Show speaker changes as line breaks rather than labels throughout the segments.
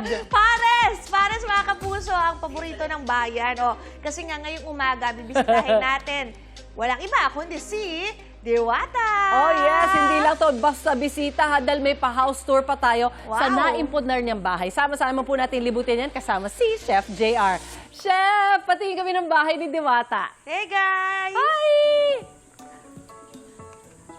Pares mga kapuso, ang paborito ng bayan. O, kasi nga ngayong umaga, bibisitahin natin. Walang iba kundi si Diwata.
Oh yes, hindi lang to basta bisita ha, dahil may pa-house tour pa tayo sa naimpundar niyang bahay. Sama-sama po natin libutin yan kasama si Chef JR. Chef, patingin kami ng bahay ni Diwata.
Hey guys!
Hi!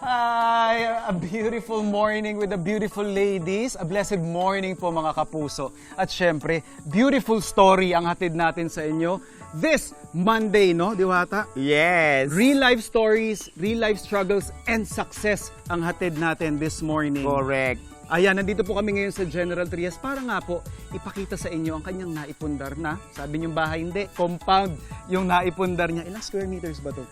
Hi! A beautiful morning with the beautiful ladies. A blessed morning po mga kapuso. At syempre, beautiful story ang hatid natin sa inyo this Monday, no, Diwata?
Yes.
Real life stories, real life struggles, and success ang hatid natin this morning.
Correct.
Ayan, nandito po kami ngayon sa General Trias para nga po ipakita sa inyo ang kanyang naipundar na. Sabi niyong bahay, hindi. Compound yung naipundar niya. Ilang square meters ba to?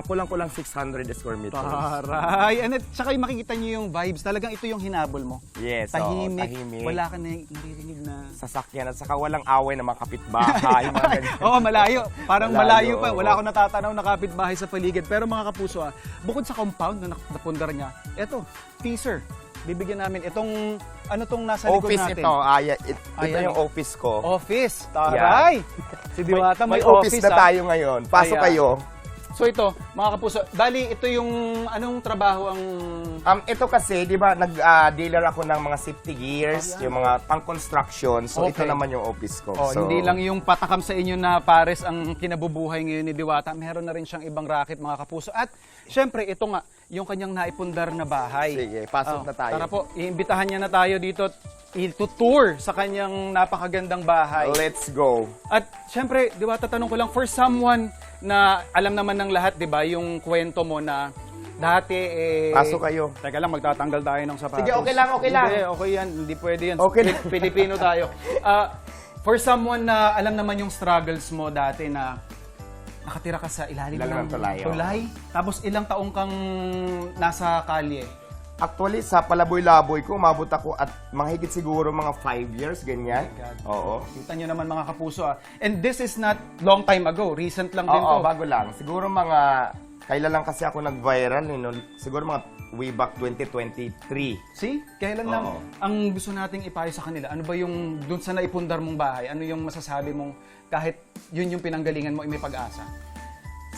Kulang-kulang 600 square meters.
Taray! And tsaka yung makikita niyo yung vibes. Talagang ito yung hinabol mo.
Yes,
Tahimik.
tahimik.
Wala ka na naririnig na...
Sasakyan at saka walang away ng mga kapitbahay. mga ganyan.
Oo, malayo. Parang malayo pa.
oo.
Wala akong natatanaw na kapitbahay sa paligid. Pero mga kapuso, bukod sa compound na napundar niya, eto, teaser. Bibigyan namin itong, ano tong nasa likod
Office
natin?
ito. Ito
Ayan.
yung office ko.
Office. Taray! Si Diwata may,
office na
ah.
tayo ngayon. Pasok
Ayan.
kayo.
So ito, mga kapuso, bali ito yung anong trabaho ang...
Ito kasi, di ba, nag-dealer ako ng mga safety gears, yung mga pang-construction. So, ito
Okay.
naman yung office ko.
Oh,
so,
hindi lang yung patakam sa inyo na pares ang kinabubuhay ngayon ni Diwata. Meron na rin siyang ibang racket, mga kapuso. At syempre, ito nga, yung kanyang naipundar na bahay.
Sige, pasok na tayo.
Tara po, iimbitahan niya na tayo dito i-tour sa kanyang napakagandang bahay.
Let's go.
At syempre, Diwata, tanong ko lang, for someone na alam naman ng lahat, di ba, yung kwento mo na dati
Pasok kayo.
Teka lang, magtatanggal tayo ng sapatos.
Sige, okay lang, okay lang.
Hindi, okay yan. Hindi pwede yan.
Okay lang.
Pilipino tayo. For someone na alam naman yung struggles mo dati na nakatira ka sa ilalim
Ilalim ng tulay,
tapos ilang taong kang nasa kalye.
Actually, sa palaboy-laboy ko, umabot ako at mga higit siguro mga 5 years, ganyan. Oo.
Kita nyo naman mga kapuso. And this is not long time ago. Recent lang din to.
Oo, bago lang. Siguro mga, kailan lang kasi ako nag-viral, siguro mga way back 2023.
See? Kailan lang
Oo.
ang gusto nating ipayo sa kanila? Ano ba yung dun sa naipundar mong bahay? Ano yung masasabi mong kahit yun yung pinanggalingan mo ay may pag-asa?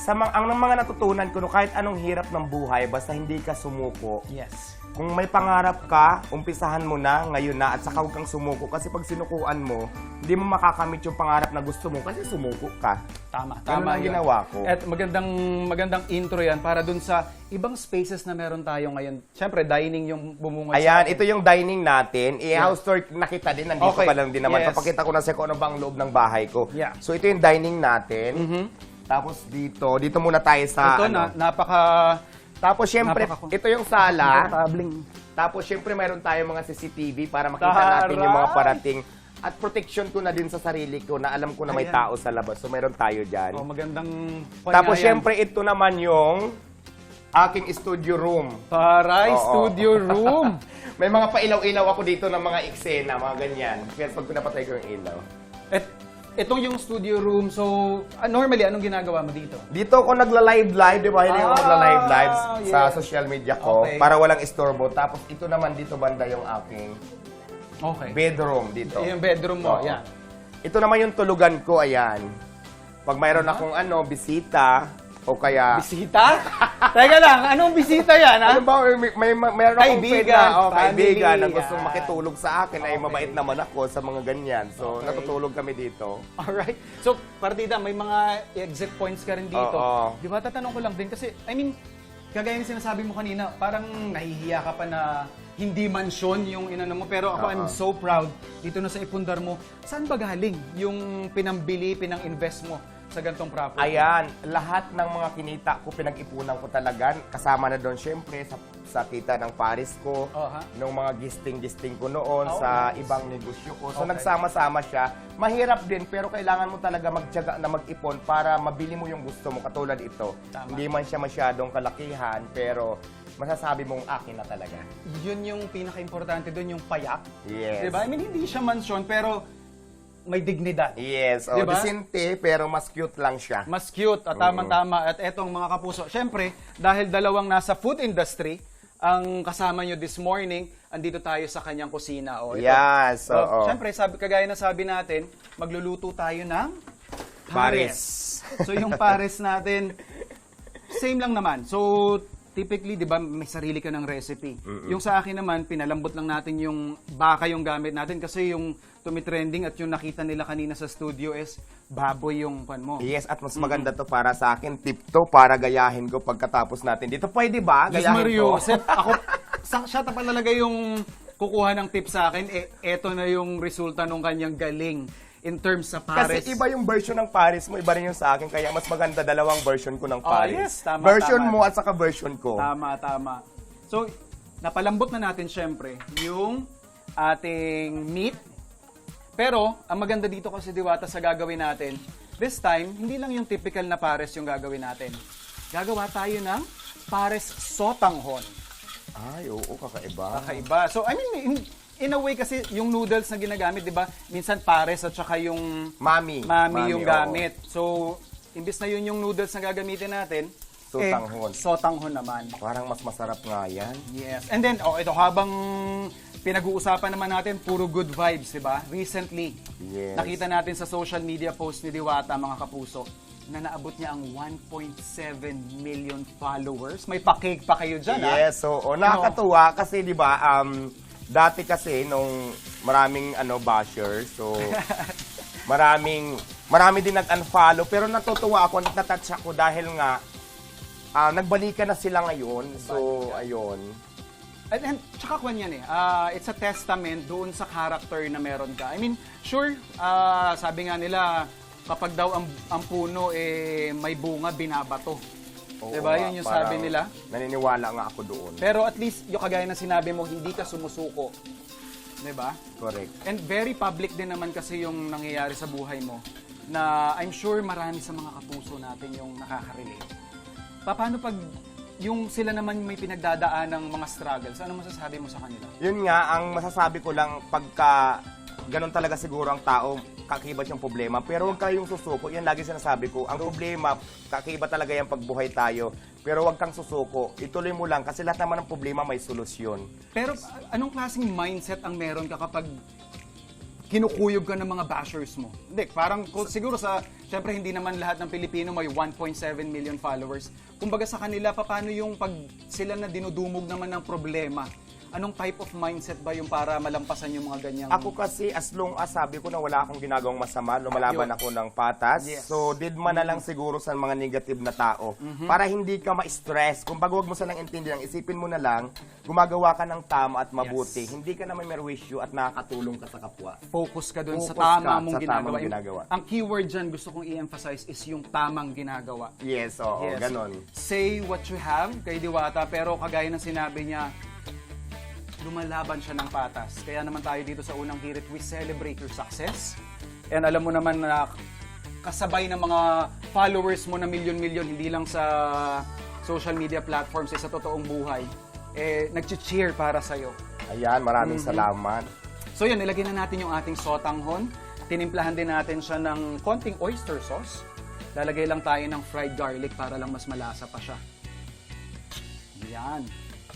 Ang mga natutunan ko, kahit anong hirap ng buhay, basta hindi ka sumuko.
Yes.
Kung may pangarap ka, umpisahan mo na, ngayon na, at saka huwag kang sumuko. Kasi pag sinukuan mo, hindi mo makakamit yung pangarap na gusto mo kasi sumuko ka.
Tama.
Ganun
Tama
ang
yun.
ginawa ko.
At magandang intro yan para dun sa ibang spaces na meron tayo ngayon. Siyempre, dining yung bumungad
Ayan,
sa atin.
ito yung dining natin. I-house tour na kita din. Nandito
Okay.
pa lang din naman.
Yes.
Papakita ko na sa kung ano ba ang loob ng bahay ko.
Yeah.
So, ito yung dining natin. Tapos dito muna tayo sa...
Ito
Tapos, syempre,
Napaka-
ito yung sala.
tabling.
Tapos, syempre, meron tayong mga CCTV para makita natin yung mga parating. At protection ko na din sa sarili ko na alam ko na may
Ayan.
tao sa labas. So, meron tayo dyan.
Oh, magandang
Tapos,
panyayan.
syempre, ito naman yung aking studio room.
Taray,
Oo.
studio room.
May mga pailaw-ilaw ako dito ng mga eksena, mga ganyan. Kaya pag pinapatay ko yung ilaw.
At itong yung studio room, so normally, anong ginagawa mo dito?
Dito ako nagla-live-live, di ba? Hindi ako nagla-live-live sa
yes.
social media ko
Okay.
para walang istorbo. Tapos ito naman dito banda yung aking
Okay.
bedroom dito.
Yung bedroom mo,
Oo.
yan.
Ito naman yung tulugan ko, ayan. Pag mayroon akong bisita, o kaya...
Bisita? Teka lang, anong bisita yan, ha?
Ano ba, mayroon akong
Kaibigan,
kaibigan na
family,
gustong
yan.
makitulog sa akin, ay
Okay.
mabait naman ako sa mga ganyan. So,
Okay.
natutulog kami dito.
Alright. So, partida, may mga exit points ka rin dito.
Oo.
Di ba, tatanong ko lang din kasi, I mean, kagaya ng sinasabi mo kanina, parang nahihiya ka pa na hindi mansyon yung inano mo. Pero ako, I'm so proud dito na sa ipundar mo. Saan ba galing yung pinambili, pinang-invest mo sa gantong property?
Ayan, lahat ng mga kinita ko, pinag-ipunan ko talaga. Kasama na doon, syempre, sa kita ng Paris ko, ng mga gisting-gisting ko noon, sa
nice.
ibang negosyo ko. So,
Okay.
nagsama-sama siya. Mahirap din, pero kailangan mo talaga magtiyaga na mag-ipon para mabili mo yung gusto mo, katulad ito.
Tama.
Hindi man siya masyadong kalakihan, pero masasabi mong akin na talaga.
Yun yung pinaka-importante doon, yung payak.
Yes.
Diba? I mean, hindi siya mansyon, pero may dignidad.
Yes,
Diba?
decente, pero mas cute lang siya.
Mas cute at tama-tama. At etong mga kapuso, syempre, dahil dalawang nasa food industry ang kasama nyo this morning, andito tayo sa kanyang kusina. O, ito.
Yes,
So,
oo.
syempre, kagaya na sabi natin, magluluto tayo ng pares. So, yung pares natin, same lang naman. So, typically, di ba, may sarili ka ng recipe. Yung sa akin naman, pinalambot lang natin yung baka yung gamit natin kasi yung tumitrending at yung nakita nila kanina sa studio is baboy yung pan mo.
Yes, at mas maganda to para sa akin. Tip to para gayahin ko pagkatapos natin dito. Pwede ba?
Diyos
Gayahin
Mario,
ko.
Seth, ako, siya talaga yung kukuha ng tip sa akin. Eto na yung resulta ng kanyang galing in terms sa pares.
Kasi iba yung version ng Paris mo, iba rin yung sa akin. Kaya mas maganda dalawang version ko ng
Oh,
Paris.
yes, tama,
version
tama.
mo at saka version ko.
Tama, tama. So, napalambot na natin syempre yung ating meat. Pero, ang maganda dito kasi Diwata sa gagawin natin, this time, hindi lang yung typical na pares yung gagawin natin. Gagawa tayo ng pares sotanghon.
Ay, oo, kakaiba.
Kakaiba. So, I mean, in a way kasi yung noodles na ginagamit, di ba? Minsan pares at saka yung
Mami
yung
oo.
gamit. So, imbis na yun yung noodles na gagamitin natin,
Sotanghon.
Sotanghon naman.
Parang mas masarap nga yan.
Yes. And then, ito habang pinag-uusapan naman natin, puro good vibes, di ba? Recently,
Yes.
nakita natin sa social media post ni Diwata, mga kapuso, na naabot niya ang 1.7 million followers. May pa-cake pa kayo dyan, ha?
Yes, so nakakatuwa kasi 'di ba dati kasi nung maraming bashers, so marami din nag-unfollow pero natutuwa ako, natatouch ako dahil nga nagbalikan na sila ngayon. So ayun.
And tsaka kwan yan it's a testament doon sa character na meron ka. I mean, sure, sabi nga nila, kapag daw ang puno may bunga, binabato.
Oo
Diba?
nga,
Yun yung
parang
sabi nila.
Naniniwala nga ako doon.
Pero at least, yung kagaya na sinabi mo, hindi ka sumusuko. Diba?
Correct.
And very public din naman kasi yung nangyayari sa buhay mo na I'm sure marami sa mga kapuso natin yung nakaka-relate. Paano pag yung sila naman may pinagdadaan ng mga struggles, ano masasabi mo sa kanila?
Yun nga, ang masasabi ko lang pagka ganun talaga siguro ang tao, kakibat yung problema. Pero huwag kayong susuko. Yan lagi sinasabi ko. Ang problema, kakibat talaga yung pagbuhay tayo. Pero huwag kang susuko. Ituloy mo lang kasi lahat naman ng problema may solusyon.
Pero anong klaseng mindset ang meron ka kapag kinukuyog ka ng mga bashers mo? Hindi, parang siguro syempre hindi naman lahat ng Pilipino may 1.7 million followers. Kumbaga sa kanila, paano yung pag sila na dinudumog naman ng problema? Anong type of mindset ba yung para malampasan yung mga ganyang...
Ako kasi, as long as sabi ko na wala akong ginagawang masama, lumalaban
Yun.
ako ng patas.
Yes.
So, didma na lang siguro sa mga negative na tao. Para hindi ka ma-stress. Kung bago wag mo silang intindihan, isipin mo na lang, gumagawa ka ng tama at mabuti.
Yes.
Hindi ka na may merwisyo at nakakatulong ka sa kapwa.
Focus ka dun sa
Focus
tama
ka
mong
sa
ginagawa.
tamang ginagawa.
Ang keyword dyan gusto kong i-emphasize is yung tamang ginagawa.
Yes, oo,
Yes.
ganon.
Say what you have kay Diwata, pero kagaya ng sinabi niya, lumalaban siya ng patas. Kaya naman tayo dito sa Unang Hirit, we celebrate your success. And alam mo naman na kasabay ng mga followers mo na milyon-milyon, hindi lang sa social media platforms, sa totoong buhay, nag-cheer para sa'yo.
Ayan, maraming salamat.
So yun, nilagyan na natin yung ating sotanghon. Tinimplahan din natin siya ng konting oyster sauce. Lalagay lang tayo ng fried garlic para lang mas malasa pa siya. Yan.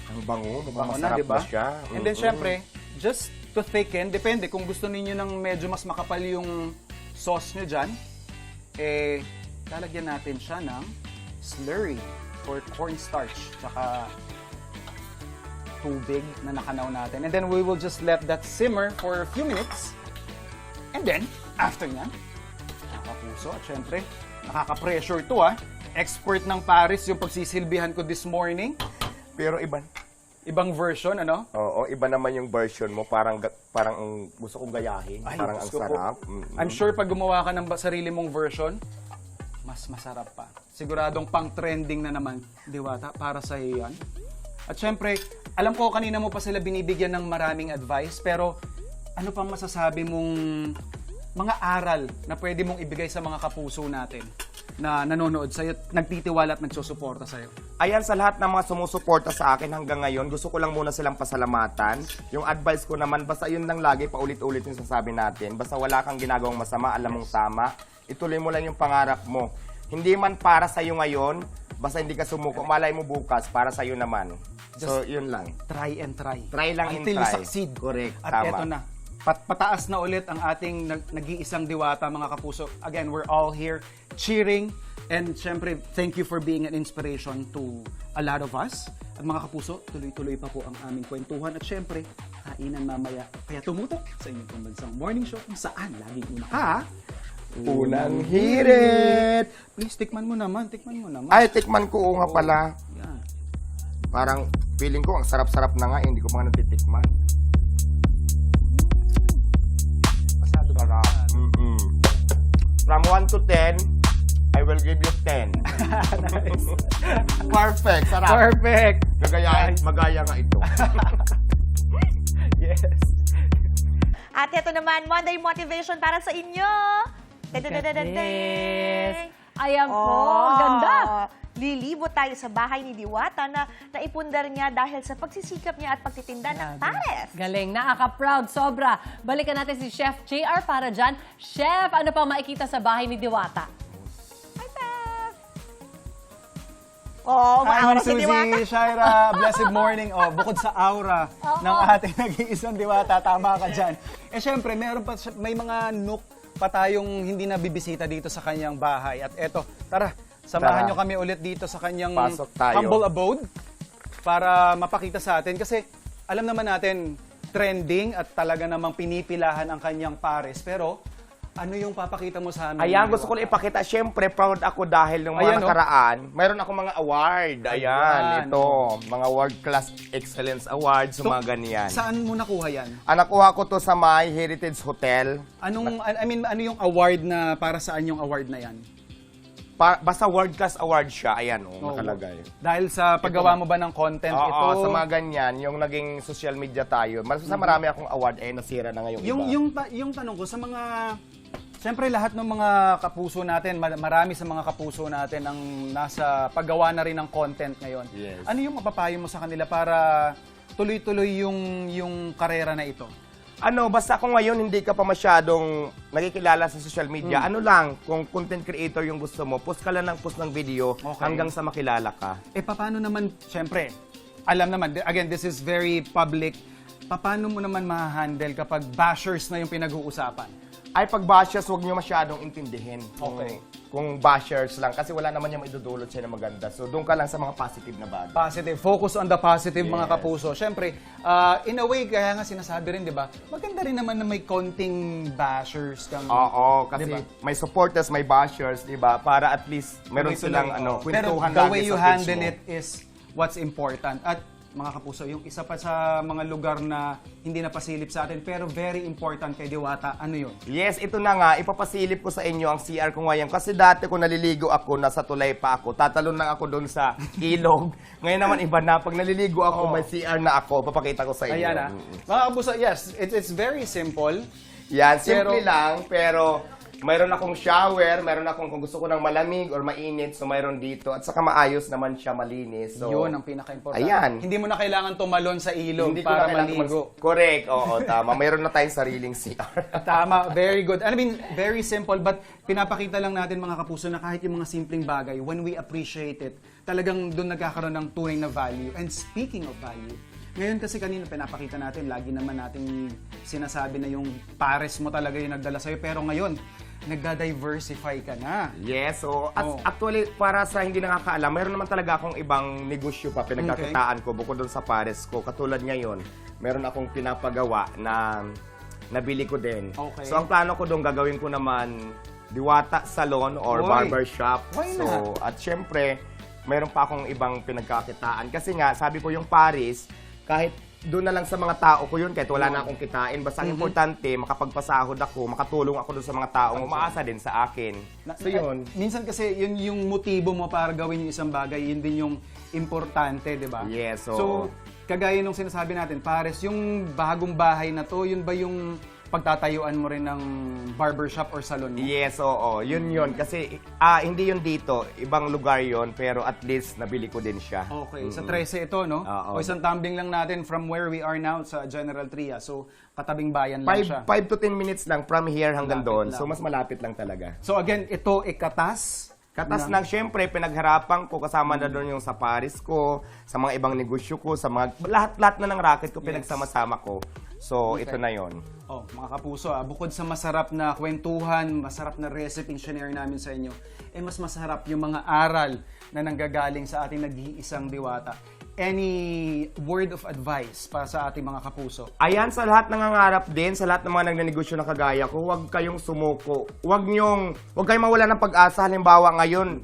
Ang bango, mukhang
Bango
masarap
diba?
na siya.
And then syempre, just to thicken, depende kung gusto ninyo ng medyo mas makapal yung sauce nyo dyan, lalagyan natin siya ng slurry or cornstarch, tsaka tubig na nakanaw natin. And then we will just let that simmer for a few minutes. And then, after nyan, nakapuso at syempre, nakaka-pressure to Expert ng Paris yung pagsisilbihan ko this morning.
Pero iba.
Ibang version, ano?
Oo, iba naman yung version mo. Parang gusto kong gayahin.
Ay,
parang ang
Diyos ko po.
sarap.
I'm sure pag gumawa ka ng sarili mong version, mas masarap pa. Siguradong pang-trending na naman, Diwata, para sa iyo yan. At syempre, alam ko kanina mo pa sila binibigyan ng maraming advice, pero ano pang masasabi mong mga aral na pwede mong ibigay sa mga kapuso natin na nanonood sa'yo, nagtitiwala at nagsusuporta sa'yo?
Ayan, sa lahat ng mga sumusuporta sa akin hanggang ngayon, gusto ko lang muna silang pasalamatan. Yung advice ko naman, basta yun lang lagi, paulit-ulit yung sasabi natin. Basta wala kang ginagawang masama, alam mong tama, ituloy mo lang yung pangarap mo. Hindi man para sa'yo ngayon, basta hindi ka sumuko, malay mo bukas, para sa'yo naman. So, yun lang.
Try and try.
Try lang and
until
try.
you succeed.
Correct,
At
tama.
eto na. Pataas na ulit ang ating nag-iisang diwata, mga kapuso. Again, we're all here cheering. And syempre, thank you for being an inspiration to a lot of us. At mga kapuso, tuloy-tuloy pa po ang aming kwentuhan. At syempre, kainan mamaya. Kaya tumutok sa inyong pambansang morning show kung saan laging una ka.
Unang hirit!
Please, tikman mo naman. Tikman mo naman.
Ay, tikman ko nga pala.
Yan.
Parang feeling ko, ang sarap-sarap na nga, hindi ko pa nga natitikman.
Pasado ba?
Sarap. From 1 to 10, I will give you 10. Perfect, sarap.
Perfect!
Magaya nga ito.
Yes.
At ito naman, Monday motivation para sa inyo.
Yes. Ayan po,
Oh,
ganda.
Lilibot tayo sa bahay ni Diwata na naipundar niya dahil sa pagsisikap niya at pagtitinda ng pares.
Galing, nakaka-proud, sobra. Balikan natin si Chef JR para dyan. Chef, ano pa makikita sa bahay ni Diwata?
Hi, Chef! Oh,
Hi,
maaura
Ma'am
si Diwata.
Suzy, Shaira, blessed morning. Oh, bukod sa aura ng ating nag-iisang diwata, tama ka dyan. Eh syempre, may mga nook pa tayong hindi nabibisita dito sa kanyang bahay. At eto, tara, samahan
Tara.
nyo kami ulit dito sa kanyang
Pasok tayo.
humble abode para mapakita sa atin. Kasi alam naman natin, trending at talaga namang pinipilahan ang kanyang pares. Pero ano yung papakita mo sa amin?
Ayan, gusto ko lang ipakita. Siyempre, proud ako dahil nung
Ayan,
mga nakaraan, mayroon ako mga award. Ayan,
Ayan.
ito. Mga World Class Excellence Awards,
So,
mga ganyan.
Saan mo nakuha yan?
Nakuha ko to sa My Heritage Hotel.
Ano yung award na para saan yung award na yan?
Basta World Class Award siya. Ayan, nakalagay.
Dahil sa paggawa mo ba ng content ito?
Oo, sa mga ganyan, yung naging social media tayo. Sa marami akong award, nasira na ngayong iba.
Yung tanong ko sa mga siyempre lahat ng mga kapuso natin, marami sa mga kapuso natin ang nasa paggawa na rin ng content ngayon.
Yes.
Ano yung mapapayo mo sa kanila para tuloy-tuloy yung karera na ito?
Basta kung ngayon hindi ka pa masyadong nakikilala sa social media, ano lang, kung content creator yung gusto mo, post ka lang ng post ng video
Okay.
hanggang sa makilala ka.
Paano naman, siyempre, alam naman, again, this is very public, paano mo naman ma-handle kapag bashers na yung pinag-uusapan?
Ay, pag bashers, huwag nyo masyadong intindihin.
Okay.
Kung bashers lang, kasi wala naman yung maidudulot siya na maganda. So, doon ka lang sa mga positive na bagay.
Positive. Focus on the positive, mga
Yes.
kapuso. Siyempre, in a way, kaya nga sinasabi rin, di ba, maganda rin naman na may konting bashers kang...
Oo, kasi
Diba?
may supporters, may bashers, di ba? Para at least meron silang
Pero
kwentuhan
the
lagi
way you
sa page
handle
mo.
it is what's important. At mga kapuso, yung isa pa sa mga lugar na hindi napasilip sa atin, pero very important kay Diwata, ano yun?
Yes, ito na nga, ipapasilip ko sa inyo ang CR ko ngayon. Kasi dati kung naliligo ako, nasa tulay pa ako, tatalon lang ako doon sa ilog. Ngayon naman iba na, pag naliligo ako, may CR na ako, papakita ko sa inyo.
Ayan Mga kapuso, yes, it's very simple.
Yan, simple
Pero-
lang, pero mayroon akong shower, mayroon akong kung gusto ko ng malamig or mainit, so mayroon dito. At saka maayos naman siya, malinis. So,
Yun ang pinaka-important.
Ayan.
Hindi mo na kailangan tumalon sa ilog
hindi ko
para
na kailangan
maligo.
Correct, oo, tama. Mayroon na tayong sariling CR.
Tama, very good. I mean, very simple, but pinapakita lang natin mga kapuso na kahit yung mga simpleng bagay, when we appreciate it, talagang doon nagkakaroon ng tunay na value. And speaking of value, ngayon kasi kanina pinapakita natin, lagi naman natin sinasabi na yung pares mo talaga yung nagdala sa'yo, pero ngayon, nagda-diversify ka na.
Yes, so
Oh.
actually, para sa hindi nakakaalam, mayroon naman talaga akong ibang negosyo pa pinagkakitaan ko bukod doon sa pares ko. Katulad ngayon, meron akong pinapagawa na nabili ko din.
Okay.
So ang plano ko doon, gagawin ko naman Diwata Salon or
Oy.
barbershop.
Why
So,
not?
at syempre, meron pa akong ibang pinagkakitaan. Kasi nga, sabi ko yung Paris, kahit doon na lang sa mga tao ko yun, kahit wala na akong kitain. Basta ang importante, makapagpasahod ako, makatulong ako doon sa mga taong umaasa din sa akin. So yun.
Minsan kasi yun yung motibo mo para gawin yung isang bagay, yun din yung importante, di ba?
Yes, oo.
So, kagaya nung sinasabi natin, pares, yung bagong bahay na to, yun ba yung pagtatayuan mo rin ng barbershop or salon mo?
Yes, oo. Yun yun. Kasi hindi yun dito. Ibang lugar yun. Pero at least nabili ko din siya.
Okay, sa 13 ito, no?
Oo.
O isang tumbling lang natin from where we are now sa General Tria. So, katabing bayan lang siya.
5 to 10 minutes lang from here hanggang
Malapit
doon.
lang.
So mas malapit lang talaga.
So again, ito ikatas,
Katas ng, syempre, pinagharapan ko, kasama na doon yung sa Paris ko, sa mga ibang negosyo ko, sa mga, lahat na ng racket ko, pinagsama-sama ko. So, ito na yon.
Oh, mga kapuso, bukod sa masarap na kwentuhan, masarap na recipe yung share namin sa inyo, mas masarap yung mga aral na nanggagaling sa ating nag-iisang diwata. Any word of advice para sa ating mga kapuso?
Ayan, sa lahat nangangarap din, sa lahat ng mga nagnenegosyo na kagaya ko, huwag kayong sumuko. Huwag kayong mawala ng pag-asa. Halimbawa ngayon,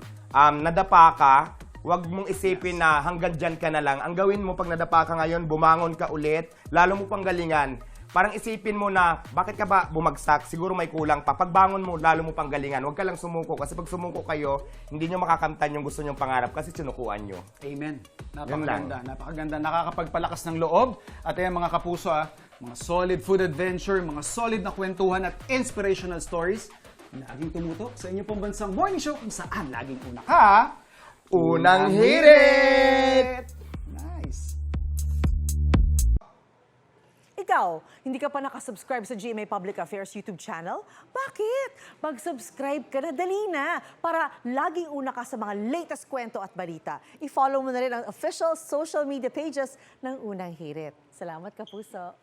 nadapa ka, huwag mong isipin na hanggang dyan ka na lang. Ang gawin mo pag nadapa ka ngayon, bumangon ka ulit, lalo mo pang galingan. Parang isipin mo na, bakit ka ba bumagsak? Siguro may kulang pa. Pagbangon mo, lalo mo pang galingan. Huwag ka lang sumuko. Kasi pag sumuko kayo, hindi nyo makakamtan yung gusto nyong pangarap kasi sinukuan nyo.
Amen. Napakaganda. Napakaganda. Nakakapagpalakas ng loob. At ayan mga kapuso, mga solid food adventure, mga solid na kwentuhan at inspirational stories. Laging tumutok sa inyo pong bansang morning show kung saan laging una ka.
Unang hirit!
Nice.
Ikaw, hindi ka pa nakasubscribe sa GMA Public Affairs YouTube channel? Bakit? Mag-subscribe ka na, dali na, para laging una ka sa mga latest kwento at balita. I-follow mo na rin ang official social media pages ng Unang Hirit. Salamat, Kapuso.